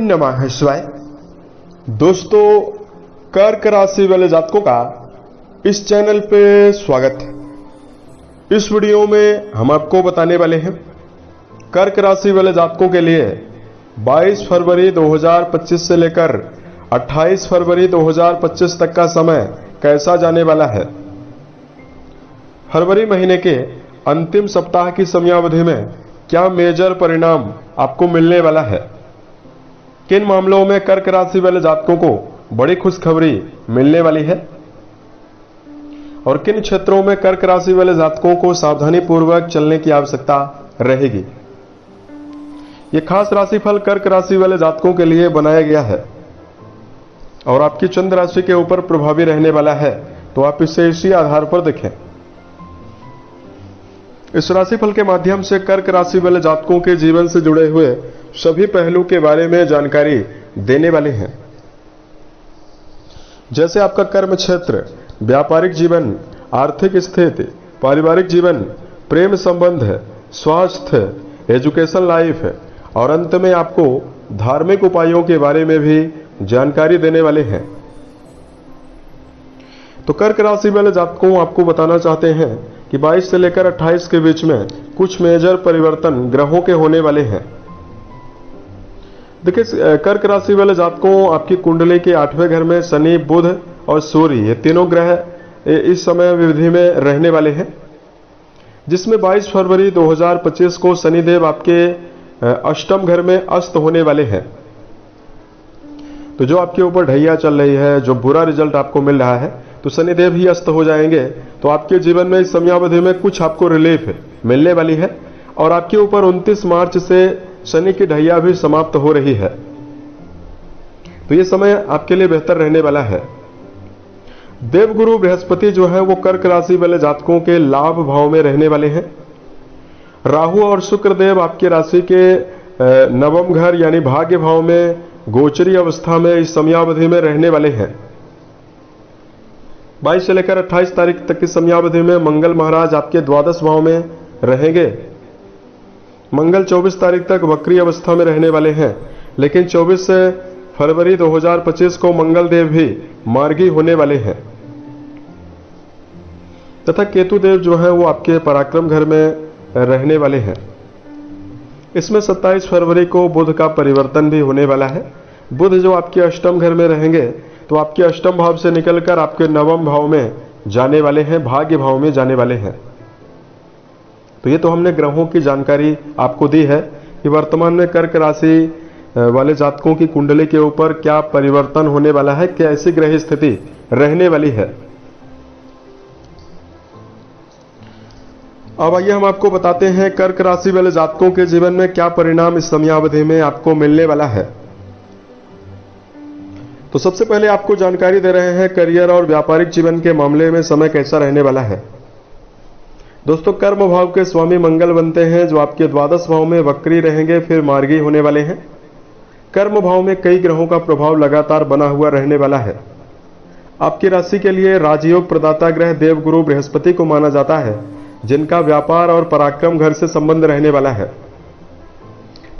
नमः शिवाय। दोस्तों, कर्क राशि वाले जातकों का इस चैनल पे स्वागत है। इस वीडियो में हम आपको बताने वाले हैं कर्क राशि वाले जातकों के लिए 22 फरवरी 2025 से लेकर 28 फरवरी 2025 तक का समय कैसा जाने वाला है। फरवरी महीने के अंतिम सप्ताह की समयावधि में क्या मेजर परिणाम आपको मिलने वाला है। किन मामलों में कर्क राशि वाले जातकों को बड़ी खुशखबरी मिलने वाली है और किन क्षेत्रों में कर्क राशि वाले जातकों को सावधानी पूर्वक चलने की आवश्यकता रहेगी। यह खास राशिफल कर्क राशि वाले जातकों के लिए बनाया गया है और आपकी चंद्र राशि के ऊपर प्रभावी रहने वाला है, तो आप इसे इसी आधार पर देखें। इस राशिफल के माध्यम से कर्क राशि वाले जातकों के जीवन से जुड़े हुए सभी पहलू के बारे में जानकारी देने वाले हैं, जैसे आपका कर्म क्षेत्र, व्यापारिक जीवन, आर्थिक स्थिति, पारिवारिक जीवन, प्रेम संबंध है, स्वास्थ्य, एजुकेशन लाइफ है और अंत में आपको धार्मिक उपायों के बारे में भी जानकारी देने वाले हैं। तो कर्क राशि वाले जातकों आपको बताना चाहते हैं कि 22 से लेकर 28 के बीच में कुछ मेजर परिवर्तन ग्रहों के होने वाले हैं। देखिए, कर्क राशि वाले जातकों आपकी कुंडली के 8वें घर में शनि, बुध और सूर्य, ये तीनों ग्रह इस समय विधि में रहने वाले हैं, जिसमें 22 फरवरी 2025 को शनिदेव आपके अष्टम घर में अस्त होने वाले हैं। तो जो आपके ऊपर ढैया चल रही है, जो बुरा रिजल्ट आपको मिल रहा है, तो शनिदेव ही अस्त हो जाएंगे। तो आपके जीवन में इस समयावधि में कुछ आपको रिलीफ मिलने वाली है और आपके ऊपर 29 मार्च से शनि की ढैया भी समाप्त हो रही है। तो ये समय आपके लिए बेहतर रहने वाला है। देवगुरु बृहस्पति जो है वो कर्क राशि वाले जातकों के लाभ भाव में रहने वाले हैं। राहु और शुक्र देव आपकी राशि के नवम घर यानी भाग्य भाव में गोचरी अवस्था में इस समयावधि में रहने वाले हैं। 22 से लेकर 28 तारीख तक की समयावधि में मंगल महाराज आपके द्वादश भाव में रहेंगे। मंगल 24 तारीख तक वक्री अवस्था में रहने वाले हैं, लेकिन 24 फरवरी 2025 को मंगल देव भी मार्गी होने वाले हैं तथा केतु देव जो है वो आपके पराक्रम घर में रहने वाले हैं। इसमें 27 फरवरी को बुध का परिवर्तन भी होने वाला है। बुध जो आपके अष्टम घर में रहेंगे, तो आपके अष्टम भाव से निकलकर आपके नवम भाव में जाने वाले हैं, भाग्य भाव में जाने वाले हैं। तो ये तो हमने ग्रहों की जानकारी आपको दी है कि वर्तमान में कर्क राशि वाले जातकों की कुंडली के ऊपर क्या परिवर्तन होने वाला है, क्या ऐसी ग्रह स्थिति रहने वाली है। अब आइए हम आपको बताते हैं कर्क राशि वाले जातकों के जीवन में क्या परिणाम इस समयावधि में आपको मिलने वाला है। तो सबसे पहले आपको जानकारी दे रहे हैं करियर और व्यापारिक जीवन के मामले में समय कैसा रहने वाला है। दोस्तों, कर्म भाव के स्वामी मंगल बनते हैं, जो आपके द्वादश भाव में वक्री रहेंगे, फिर मार्गी होने वाले हैं। कर्म भाव में कई ग्रहों का प्रभाव लगातार बना हुआ रहने वाला है। आपकी राशि के लिए राजयोग प्रदाता ग्रह देवगुरु बृहस्पति को माना जाता है, जिनका व्यापार और पराक्रम घर से संबंध रहने वाला है।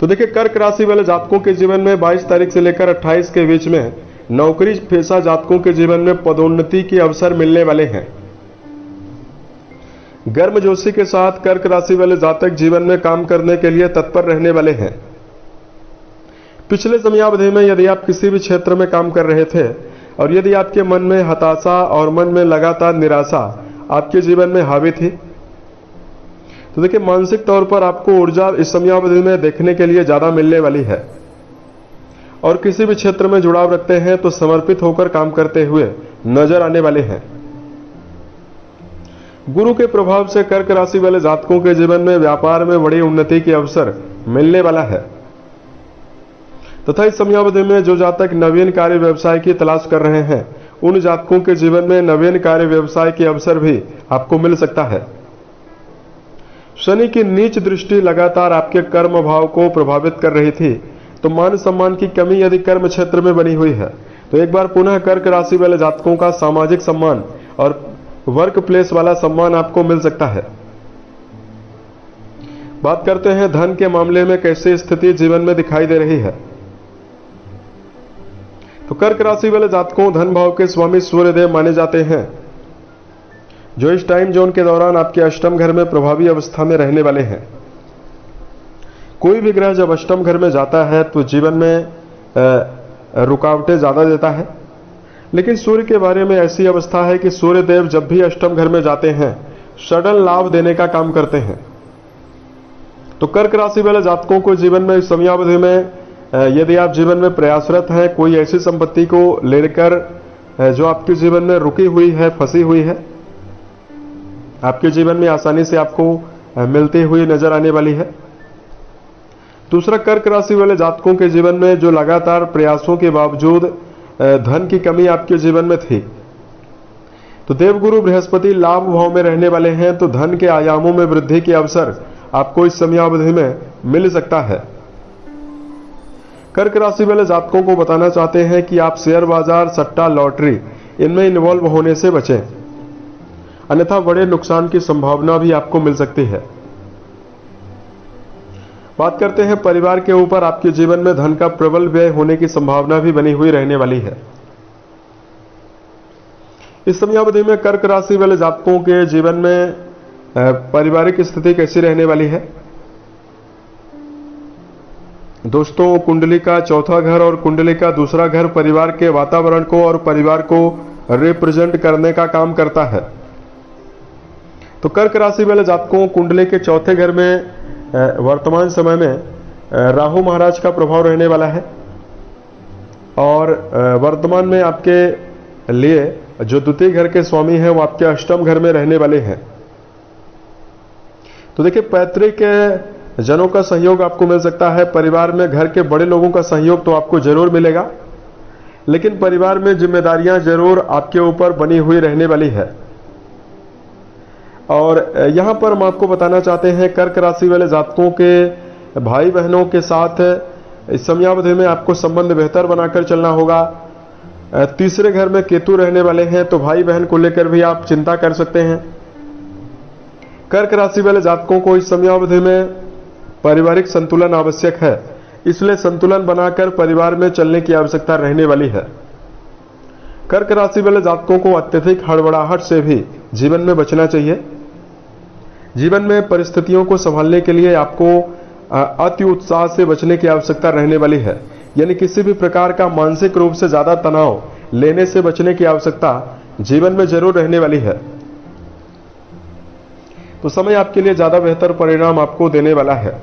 तो देखिए, कर्क राशि वाले जातकों के जीवन में 22 तारीख से लेकर 28 के बीच में नौकरी पेशा जातकों के जीवन में पदोन्नति के अवसर मिलने वाले हैं। गर्मजोशी के साथ कर्क राशि वाले जातक जीवन में काम करने के लिए तत्पर रहने वाले हैं। पिछले समयावधि में यदि आप किसी भी क्षेत्र में काम कर रहे थे और यदि आपके मन में हताशा और मन में लगातार निराशा आपके जीवन में हावी थी, तो देखिए, मानसिक तौर पर आपको ऊर्जा इस समयावधि में देखने के लिए ज्यादा मिलने वाली है और किसी भी क्षेत्र में जुड़ाव रखते हैं तो समर्पित होकर काम करते हुए नजर आने वाले हैं। गुरु के प्रभाव से कर्क राशि वाले जातकों के जीवन में व्यापार में बड़ी उन्नति के अवसर मिलने वाला है तथा इस समयावधि में जो जातक नवीन कार्य व्यवसाय की तलाश कर रहे हैं, उन जातकों के जीवन में नवीन कार्य व्यवसाय के अवसर भी आपको मिल सकता है। शनि की नीच दृष्टि लगातार आपके कर्म भाव को प्रभावित कर रही थी, तो मान सम्मान की कमी यदि कर्म क्षेत्र में बनी हुई है, तो एक बार पुनः कर्क राशि वाले जातकों का सामाजिक सम्मान और वर्क प्लेस वाला सम्मान आपको मिल सकता है। बात करते हैं धन के मामले में कैसी स्थिति जीवन में दिखाई दे रही है। तो कर्क राशि वाले जातकों धन भाव के स्वामी सूर्यदेव माने जाते हैं, जो इस टाइम जोन के दौरान आपके अष्टम घर में प्रभावी अवस्था में रहने वाले हैं। कोई भी ग्रह जब अष्टम घर में जाता है तो जीवन में रुकावटें ज्यादा देता है, लेकिन सूर्य के बारे में ऐसी अवस्था है कि सूर्यदेव जब भी अष्टम घर में जाते हैं सडन लाभ देने का काम करते हैं। तो कर्क राशि वाले जातकों को जीवन में इस समयावधि में यदि आप जीवन में प्रयासरत हैं, कोई ऐसी संपत्ति को लेकर जो आपके जीवन में रुकी हुई है, फंसी हुई है, आपके जीवन में आसानी से आपको मिलती हुई नजर आने वाली है। दूसरा, कर्क राशि वाले जातकों के जीवन में जो लगातार प्रयासों के बावजूद धन की कमी आपके जीवन में थी, तो देवगुरु बृहस्पति लाभ भाव में रहने वाले हैं, तो धन के आयामों में वृद्धि के अवसर आपको इस समयावधि में मिल सकता है। कर्क राशि वाले जातकों को बताना चाहते हैं कि आप शेयर बाजार, सट्टा, लॉटरी इनमें इन्वॉल्व होने से बचें, अन्यथा बड़े नुकसान की संभावना भी आपको मिल सकती है। बात करते हैं परिवार के ऊपर, आपके जीवन में धन का प्रबल व्यय होने की संभावना भी बनी हुई रहने वाली है। इस समयावधि में कर्क राशि वाले जातकों के जीवन में पारिवारिक स्थिति कैसी रहने वाली है? दोस्तों, कुंडली का चौथा घर और कुंडली का दूसरा घर परिवार के वातावरण को और परिवार को रिप्रेजेंट करने का काम करता है। तो कर्क राशि वाले जातकों कुंडली के चौथे घर में वर्तमान समय में राहु महाराज का प्रभाव रहने वाला है, और वर्तमान में आपके लिए जो द्वितीय घर के स्वामी हैं वो आपके अष्टम घर में रहने वाले हैं। तो देखिए, पैतृक जनों का सहयोग आपको मिल सकता है, परिवार में घर के बड़े लोगों का सहयोग तो आपको जरूर मिलेगा, लेकिन परिवार में जिम्मेदारियां जरूर आपके ऊपर बनी हुई रहने वाली है। और यहां पर हम आपको बताना चाहते हैं, कर्क राशि वाले जातकों के भाई बहनों के साथ इस समयावधि में आपको संबंध बेहतर बनाकर चलना होगा। तीसरे घर में केतु रहने वाले हैं, तो भाई बहन को लेकर भी आप चिंता कर सकते हैं। कर्क राशि वाले जातकों को इस समयावधि में पारिवारिक संतुलन आवश्यक है, इसलिए संतुलन बनाकर परिवार में चलने की आवश्यकता रहने वाली है। कर्क राशि वाले जातकों को अत्यधिक हड़बड़ाहट से भी जीवन में बचना चाहिए। जीवन में परिस्थितियों को संभालने के लिए आपको अति उत्साह से बचने की आवश्यकता रहने वाली है, यानी किसी भी प्रकार का मानसिक रूप से ज्यादा तनाव लेने से बचने की आवश्यकता जीवन में जरूर रहने वाली है। तो समय आपके लिए ज्यादा बेहतर परिणाम आपको देने वाला है।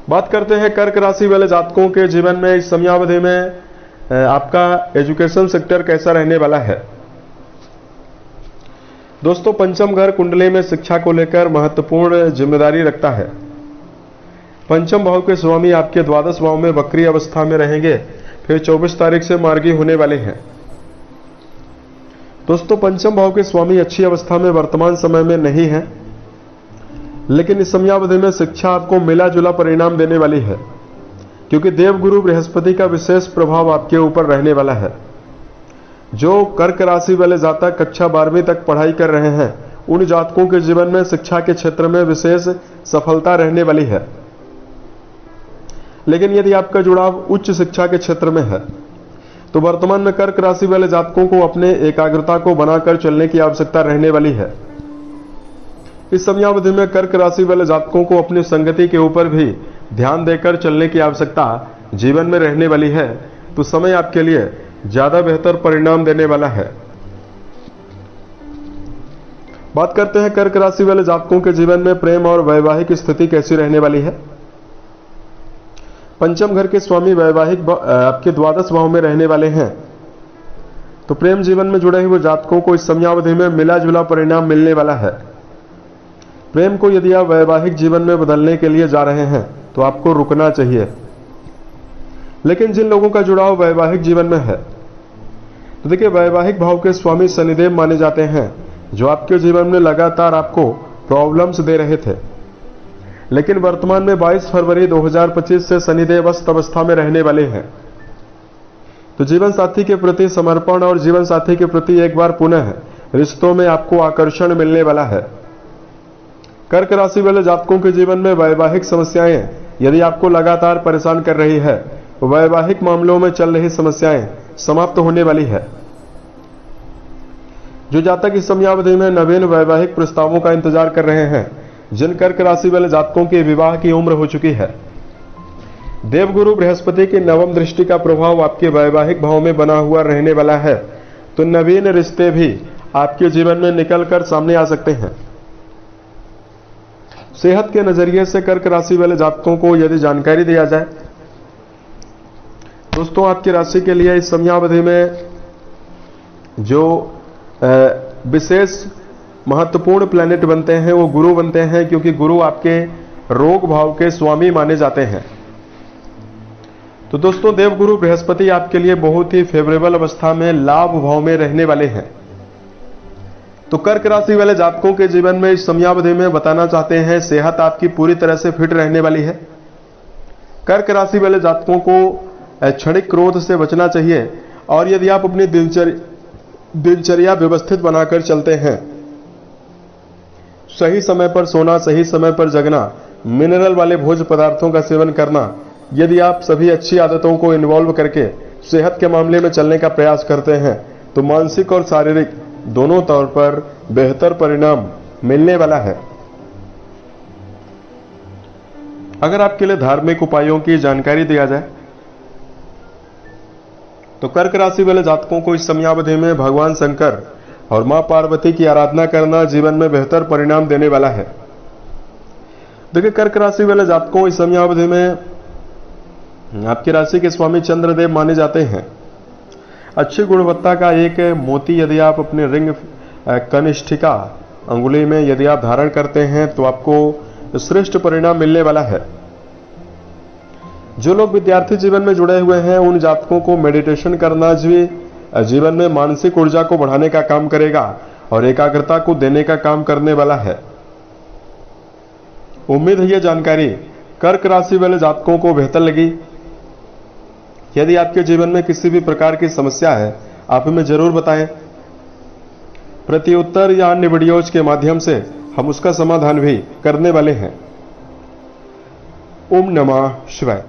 बात करते हैं कर्क राशि वाले जातकों के जीवन में इस समयावधि में आपका एजुकेशन सेक्टर कैसा रहने वाला है। दोस्तों, पंचम घर कुंडली में शिक्षा को लेकर महत्वपूर्ण जिम्मेदारी रखता है। पंचम भाव के स्वामी आपके द्वादश भाव में वक्री अवस्था में रहेंगे, फिर 24 तारीख से मार्गी होने वाले हैं। दोस्तों, पंचम भाव के स्वामी अच्छी अवस्था में वर्तमान समय में नहीं है, लेकिन इस समयावधि में शिक्षा आपको मिला जुला परिणाम देने वाली है, क्योंकि देवगुरु बृहस्पति का विशेष प्रभाव आपके ऊपर रहने वाला है। जो कर्क राशि वाले जातक कक्षा 12वीं तक पढ़ाई कर रहे हैं, उन जातकों के जीवन में शिक्षा के क्षेत्र में विशेष सफलता रहने वाली है। लेकिन यदि आपका जुड़ाव उच्च शिक्षा के क्षेत्र में है, तो वर्तमान में कर्क राशि वाले जातकों को अपने एकाग्रता को बनाकर चलने की आवश्यकता रहने वाली है। इस समयावधि में कर्क राशि वाले जातकों को अपनी संगति के ऊपर भी ध्यान देकर चलने की आवश्यकता जीवन में रहने वाली है। तो समय आपके लिए ज्यादा बेहतर परिणाम देने वाला है। बात करते हैं कर्क राशि वाले जातकों के जीवन में प्रेम और वैवाहिक स्थिति कैसी रहने वाली है। पंचम घर के स्वामी वैवाहिक आपके द्वादश भाव में रहने वाले हैं, तो प्रेम जीवन में जुड़े हुए जातकों को इस समयावधि में मिला जुला परिणाम मिलने वाला है। प्रेम को यदि आप वैवाहिक जीवन में बदलने के लिए जा रहे हैं तो आपको रुकना चाहिए। लेकिन जिन लोगों का जुड़ाव वैवाहिक जीवन में है, तो देखिए, वैवाहिक भाव के स्वामी शनिदेव माने जाते हैं, जो आपके जीवन में लगातार आपको प्रॉब्लम्स दे रहे थे। लेकिन वर्तमान में 22 फरवरी 2025 से शनिदेव अस्त अवस्था में रहने वाले हैं। तो जीवन साथी के प्रति समर्पण और जीवन साथी के प्रति एक बार पुनः रिश्तों में आपको आकर्षण मिलने वाला है। कर्क राशि वाले जातकों के जीवन में वैवाहिक समस्याएं यदि आपको लगातार परेशान कर रही है, वैवाहिक मामलों में चल रही समस्याएं समाप्त होने वाली है। जो जातक इस समयावधि में नवीन वैवाहिक प्रस्तावों का इंतजार कर रहे हैं, जिन कर्क राशि वाले जातकों की विवाह की उम्र हो चुकी है, देवगुरु बृहस्पति की नवम दृष्टि का प्रभाव आपके वैवाहिक भाव में बना हुआ रहने वाला है, तो नवीन रिश्ते भी आपके जीवन में निकलकर सामने आ सकते हैं। सेहत के नजरिए से कर्क राशि वाले जातकों को यदि जानकारी दिया जाए, दोस्तों आपकी राशि के लिए इस समयावधि में जो विशेष महत्वपूर्ण प्लैनेट बनते हैं वो गुरु बनते हैं, क्योंकि गुरु आपके रोग भाव के स्वामी माने जाते हैं। तो दोस्तों देवगुरु बृहस्पति आपके लिए बहुत ही फेवरेबल अवस्था में लाभ भाव में रहने वाले हैं। तो कर्क राशि वाले जातकों के जीवन में इस समयावधि में बताना चाहते हैं, सेहत आपकी पूरी तरह से फिट रहने वाली है। कर्क राशि वाले जातकों को क्षणिक क्रोध से बचना चाहिए, और यदि आप अपनी दिनचर्या व्यवस्थित बनाकर चलते हैं, सही समय पर सोना, सही समय पर जगना, मिनरल वाले भोज्य पदार्थों का सेवन करना, यदि आप सभी अच्छी आदतों को इन्वॉल्व करके सेहत के मामले में चलने का प्रयास करते हैं, तो मानसिक और शारीरिक दोनों तौर पर बेहतर परिणाम मिलने वाला है। अगर आपके लिए धार्मिक उपायों की जानकारी दिया जाए, तो कर्क राशि वाले जातकों को इस समयावधि में भगवान शंकर और मां पार्वती की आराधना करना जीवन में बेहतर परिणाम देने वाला है। देखिए, कर्क राशि वाले जातकों इस समयावधि में आपकी राशि के स्वामी चंद्रदेव माने जाते हैं। अच्छी गुणवत्ता का एक मोती यदि आप अपने रिंग कनिष्ठिका अंगुली में यदि आप धारण करते हैं, तो आपको श्रेष्ठ परिणाम मिलने वाला है। जो लोग विद्यार्थी जीवन में जुड़े हुए हैं, उन जातकों को मेडिटेशन करना भी जीवन में मानसिक ऊर्जा को बढ़ाने का काम करेगा और एकाग्रता को देने का काम करने वाला है। उम्मीद है यह जानकारी कर्क राशि वाले जातकों को बेहतर लगी। यदि आपके जीवन में किसी भी प्रकार की समस्या है, आप हमें जरूर बताएं। प्रति उत्तर या अन्य वीडियोज के माध्यम से हम उसका समाधान भी करने वाले हैं। ओम नमः शिवाय।